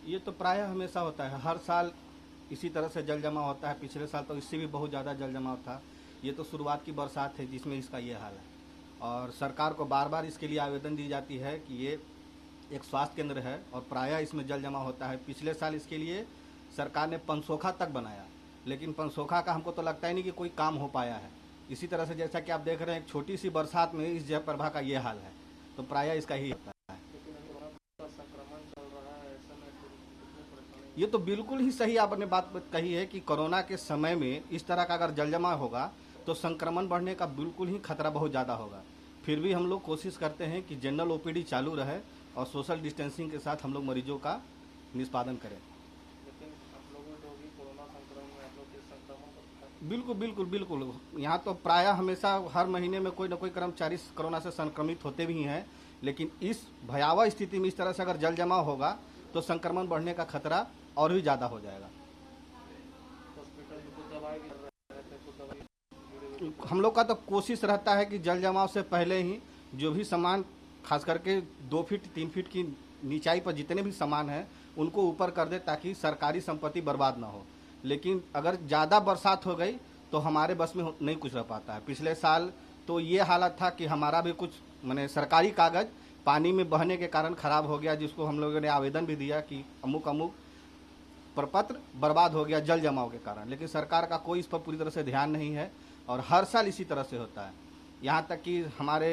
ये तो प्रायः हमेशा होता है, हर साल इसी तरह से जल जमाव होता है। पिछले साल तो इससे भी बहुत ज़्यादा जल जमाव था। ये तो शुरुआत की बरसात है जिसमें इसका ये हाल है, और सरकार को बार बार इसके लिए आवेदन दी जाती है कि ये एक स्वास्थ्य केंद्र है और प्रायः इसमें जल जमाव होता है। पिछले साल इसके लिए सरकार ने पनसोखा तक बनाया, लेकिन पनसोखा का हमको तो लगता ही नहीं कि कोई काम हो पाया है। इसी तरह से जैसा कि आप देख रहे हैं, एक छोटी सी बरसात में इस जयप्रभा का ये हाल है, तो प्रायः इसका ही होता है। ये तो बिल्कुल ही सही आपने बात कही है कि कोरोना के समय में इस तरह का अगर जल जमाव होगा तो संक्रमण बढ़ने का बिल्कुल ही खतरा बहुत ज़्यादा होगा। फिर भी हम लोग कोशिश करते हैं कि जनरल ओपीडी चालू रहे और सोशल डिस्टेंसिंग के साथ हम लोग मरीजों का निष्पादन करें। बिल्कुल बिल्कुल बिल्कुल, यहाँ तो प्रायः हमेशा हर महीने में कोई ना कोई कर्मचारी कोरोना से संक्रमित होते भी हैं, लेकिन इस भयावह स्थिति में इस तरह से अगर जल जमाव होगा तो संक्रमण बढ़ने का खतरा और भी ज़्यादा हो जाएगा। हम लोग का तो कोशिश रहता है कि जल जमाव से पहले ही जो भी सामान, खास करके 2 फीट 3 फीट की नीचाई पर जितने भी सामान हैं उनको ऊपर कर दे ताकि सरकारी संपत्ति बर्बाद ना हो। लेकिन अगर ज़्यादा बरसात हो गई तो हमारे बस में नहीं कुछ रह पाता है। पिछले साल तो ये हालत था कि हमारा भी कुछ माने सरकारी कागज़ पानी में बहने के कारण ख़राब हो गया, जिसको हम लोगों ने आवेदन भी दिया कि अमुक अमुक प्रपत्र बर्बाद हो गया जल जमाव के कारण। लेकिन सरकार का कोई इस पर पूरी तरह से ध्यान नहीं है और हर साल इसी तरह से होता है। यहाँ तक कि हमारे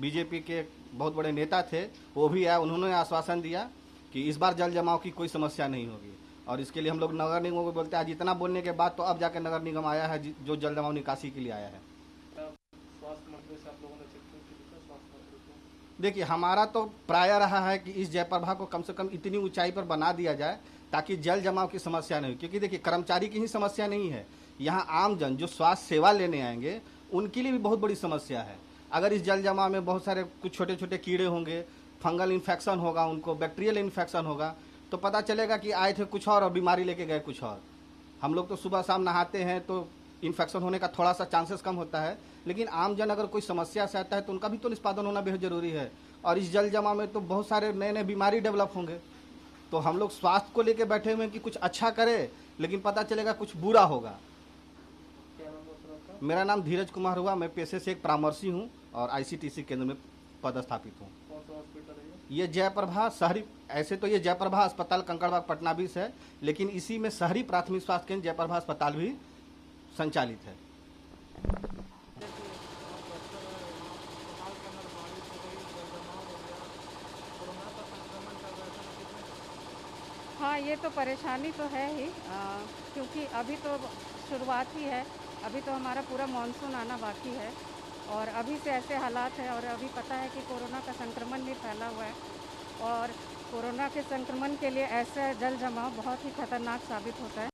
बीजेपी के बहुत बड़े नेता थे, वो भी आए, उन्होंने आश्वासन दिया कि इस बार जल जमाव की कोई समस्या नहीं होगी। और इसके लिए हम लोग नगर निगमों को बोलते हैं। आज इतना बोलने के बाद तो अब जाकर नगर निगम आया है जो जल जमाव निकासी के लिए आया है। स्वास्थ्य मंत्री से आप लोगों ने चिट्ठी लिखी है स्वास्थ्य मंत्री को? देखिए, हमारा तो प्राय रहा है कि इस जयप्रभा को कम से कम इतनी ऊंचाई पर बना दिया जाए ताकि जल जमाव की समस्या नहीं हो। क्योंकि देखिए, कर्मचारी की ही समस्या नहीं है, यहाँ आमजन जो स्वास्थ्य सेवा लेने आएंगे उनके लिए भी बहुत बड़ी समस्या है। अगर इस जल जमाव में बहुत सारे कुछ छोटे छोटे कीड़े होंगे, फंगल इन्फेक्शन होगा, उनको बैक्टीरियल इन्फेक्शन होगा, तो पता चलेगा कि आए थे कुछ और बीमारी लेके गए कुछ और। हम लोग तो सुबह शाम नहाते हैं तो इन्फेक्शन होने का थोड़ा सा चांसेस कम होता है, लेकिन आमजन अगर कोई समस्या से आता है तो उनका भी तो निष्पादन होना बेहद जरूरी है। और इस जल जमाव में तो बहुत सारे नए नए बीमारी डेवलप होंगे, तो हम लोग स्वास्थ्य को लेके बैठे हुए हैं कि कुछ अच्छा करें, लेकिन पता चलेगा कुछ बुरा होगा। क्या नाम है सर आपका? मेरा नाम धीरज कुमार हुआ, मैं पेशे से एक परामर्शी हूँ और आईसीटीसी केंद्र में पदस्थापित हूँ। कौन सा हॉस्पिटल है ये? ये जयप्रभा शहरी, ऐसे तो ये जयप्रभा अस्पताल कंकड़बाग पटना भी है, लेकिन इसी में शहरी प्राथमिक स्वास्थ्य केंद्र जयप्रभा अस्पताल भी संचालित है। हाँ, ये तो परेशानी तो है ही, क्योंकि अभी तो शुरुआत ही है। अभी तो हमारा पूरा मानसून आना बाकी है और अभी से ऐसे हालात हैं। और अभी पता है कि कोरोना का संक्रमण भी फैला हुआ है और कोरोना के संक्रमण के लिए ऐसा जल जमाव बहुत ही खतरनाक साबित होता है।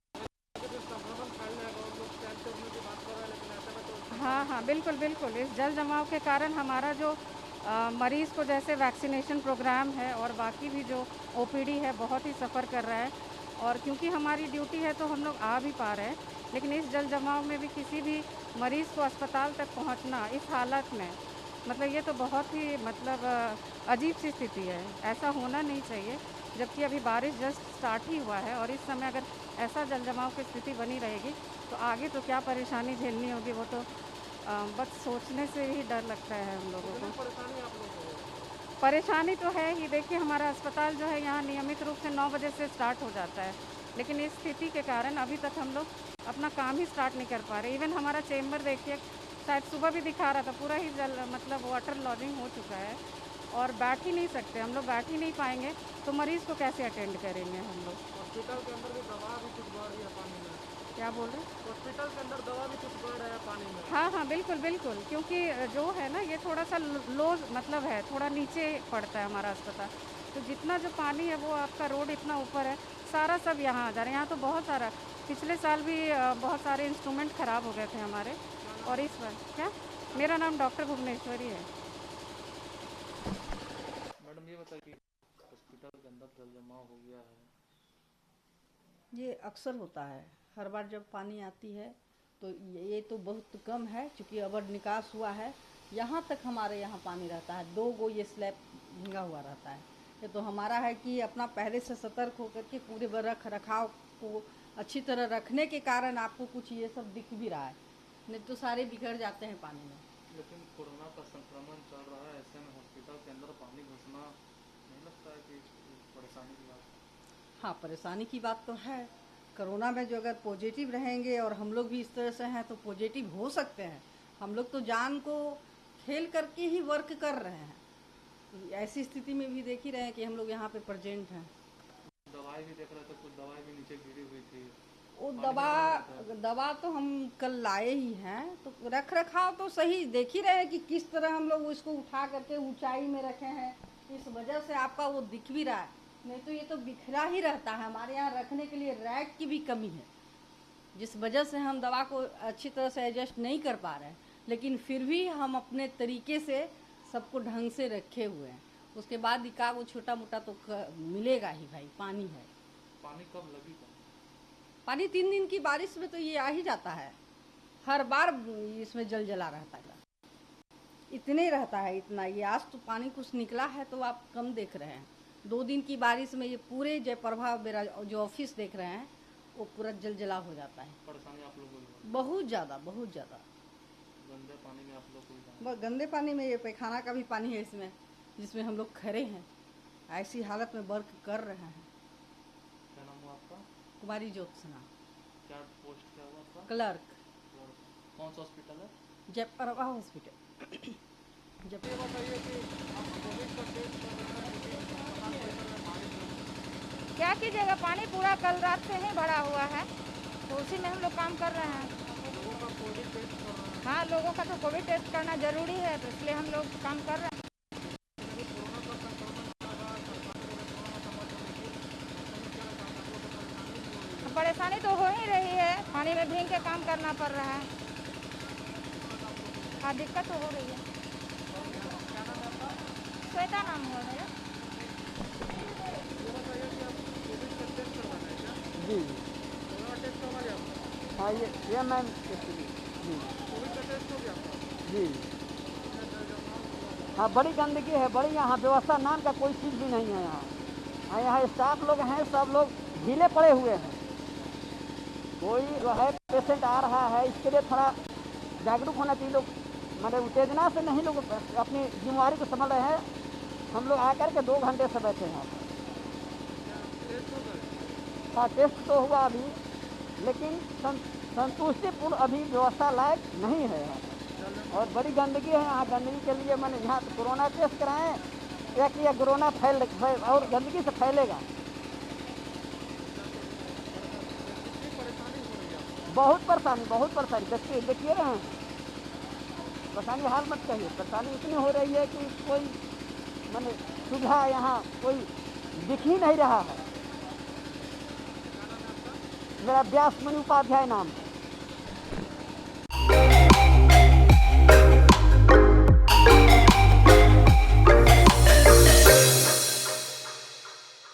हाँ हाँ, बिल्कुल बिल्कुल। इस जल जमाव के कारण हमारा जो मरीज़ को जैसे वैक्सीनेशन प्रोग्राम है और बाकी भी जो ओपीडी है बहुत ही सफ़र कर रहा है। और क्योंकि हमारी ड्यूटी है तो हम लोग आ भी पा रहे हैं, लेकिन इस जल जमाव में भी किसी भी मरीज़ को अस्पताल तक पहुंचना इस हालत में, मतलब ये तो बहुत ही अजीब सी स्थिति है। ऐसा होना नहीं चाहिए, जबकि अभी बारिश जस्ट स्टार्ट ही हुआ है और इस समय अगर ऐसा जल जमाव की स्थिति बनी रहेगी तो आगे तो क्या परेशानी झेलनी होगी, वो तो बस सोचने से ही डर लगता है हम लोगों को। परेशानी आप लोगों को है? परेशानी तो है ही। देखिए, हमारा अस्पताल जो है यहाँ नियमित रूप से 9 बजे से स्टार्ट हो जाता है, लेकिन इस स्थिति के कारण अभी तक हम लोग अपना काम ही स्टार्ट नहीं कर पा रहे। इवन हमारा चेम्बर देखिए, शायद सुबह भी दिखा रहा था, पूरा ही वाटर लॉजिंग हो चुका है और बैठ ही नहीं सकते हम लोग, बैठ ही नहीं पाएंगे तो मरीज़ को कैसे अटेंड करेंगे हम लोग। हॉस्पिटल के अंदर भी दवा भी कुछ बढ़ रही है पानी में? क्या बोल रहे हैं? हॉस्पिटल के अंदर दवा भी कुछ बढ़ रहा है पानी में? हाँ हाँ, बिल्कुल बिल्कुल, क्योंकि जो है ना, ये थोड़ा सा लो है, थोड़ा नीचे पड़ता है हमारा अस्पताल, तो जितना जो पानी है वो आपका रोड इतना ऊपर है, सारा सब यहाँ आ जा रहा है। यहाँ तो बहुत सारा, पिछले साल भी बहुत सारे इंस्ट्रूमेंट ख़राब हो गए थे हमारे। और इस बार क्या, मेरा नाम डॉक्टर भुवनेश्वरी है। मैडम ये बताइए कि हॉस्पिटल के अंदर जल जमाव हो गया है। ये अक्सर होता है, हर बार जब पानी आती है तो ये तो बहुत कम है, क्योंकि अगर निकास हुआ है यहाँ तक हमारे यहाँ पानी रहता है, 2 गो ये स्लैब भींगा हुआ रहता है, ये तो हमारा है कि अपना पहले से सतर्क होकर के पूरे रख रखाव को अच्छी तरह रखने के कारण आपको कुछ ये सब दिख भी रहा है, नहीं तो सारे बिगड़ जाते हैं पानी में। लेकिन कोरोना का संक्रमण चल रहा है, ऐसे में हॉस्पिटल के अंदर पानी घुसना नहीं लगता है कि परेशानी की बात है? हाँ, परेशानी की बात तो है। कोरोना में जो अगर पॉजिटिव रहेंगे और हम लोग भी इस तरह से हैं तो पॉजिटिव हो सकते हैं। हम लोग तो जान को खेल करके ही वर्क कर रहे हैं। ऐसी स्थिति में भी देख ही रहे हैं कि हम लोग यहाँ पे प्रेजेंट हैं। दवाई भी देख रहे थे, कुछ दवाई भी नीचे गिरी हुई थी। वो पानी दवा तो हम कल लाए ही हैं, तो रख रखाव तो सही देख ही रहे हैं कि किस तरह हम लोग उसको उठा करके ऊंचाई में रखे हैं। इस वजह से आपका वो दिख भी रहा है, नहीं तो ये तो बिखरा ही रहता है। हमारे यहाँ रखने के लिए रैक की भी कमी है, जिस वजह से हम दवा को अच्छी तरह से एडजस्ट नहीं कर पा रहे हैं। लेकिन फिर भी हम अपने तरीके से सबको ढंग से रखे हुए हैं। उसके बाद का वो छोटा मोटा तो मिलेगा ही भाई, पानी है। पानी कब लगी था? पानी 3 दिन की बारिश में तो ये आ ही जाता है, हर बार इसमें जल जला रहता है, इतने रहता है इतना। ये आज तो पानी कुछ निकला है तो आप कम देख रहे हैं। 2 दिन की बारिश में ये पूरे जयप्रभा मेरा जो ऑफिस देख रहे हैं वो पूरा जल जला हो जाता है। परेशानी आप लोगों को? बहुत ज़्यादा, बहुत ज़्यादा। गंदे पानी में आप लोग को? गंदे पानी में ये पैखाना का भी पानी है इसमें, जिसमें हम लोग खड़े हैं, ऐसी हालत में वर्क कर रहे हैं। क्या नाम हुआ आपका? कुमारी ज्योत्सना, क्या पोस्ट क्या हुआ आपका? क्लर्क, कौन सा हॉस्पिटल है? जयप्रभा हॉस्पिटल। ये बताइए कि आप कोविड का टेस्ट कर रहे हैं, लेकिन अस्पताल परिसर में पानी नहीं। क्या कीजिएगा, पानी पूरा कल रात से ही भरा हुआ है, तो उसी में हम लोग काम कर रहे हैं। लोगों का कोविड टेस्ट कर रहे हैं। हाँ, लोगों का तो कोविड टेस्ट करना जरूरी है, तो इसलिए हम लोग काम कर रहे हैं। यदि कोरोना का संक्रमण चल रहा है, सरकार को कोरोना का मत होने की, ऐसे में क्या लगता है आप लोगों को परेशानी नहीं हो रही है? परेशानी तो हो ही रही है, पानी में भीग के काम करना पड़ रहा है। हाँ, दिक्कत तो हो रही है। क्या नाम है आपका? श्वेता नाम हुआ मेरा। ये बताइए कि आप कोविड का टेस्ट करवाना है क्या? जी कोरोना टेस्ट करवा लिया आपका? हाँ, ये मैम जी कोविड का टेस्ट हो गया आपका? जी हाँ, बड़ी गंदगी है, बड़ी यहाँ व्यवस्था नाम का कोई चीज़ भी नहीं है यहाँ। हाँ, यहाँ स्टाफ लोग हैं, सब लोग ढीले पड़े हुए हैं। कोई जो है पेशेंट आ रहा है, इसके लिए थोड़ा जागरूक होना चाहिए। लोग मतलब उत्तेजना से नहीं, लोग अपनी जिम्मेवारी को समझ रहे हैं। हम लोग आकर के 2 घंटे से बैठे हैं। टेस्ट हो गए? हाँ, टेस्ट तो हुआ अभी, लेकिन संतुष्टिपूर्ण अभी व्यवस्था लायक नहीं है यहाँ। और बड़ी गंदगी है यहाँ। गंदगी के लिए मैंने यहाँ कोरोना टेस्ट कराएं, या कि यह कोरोना फैल और गंदगी से फैलेगा। बहुत परेशानी देखिए रहे हैं। परेशानी हाल मत कहिए, परेशानी इतनी हो रही है कि कोई मैंने सुविधा यहाँ कोई दिख ही नहीं रहा है। मेरा व्यास मणि उपाध्याय नाम है।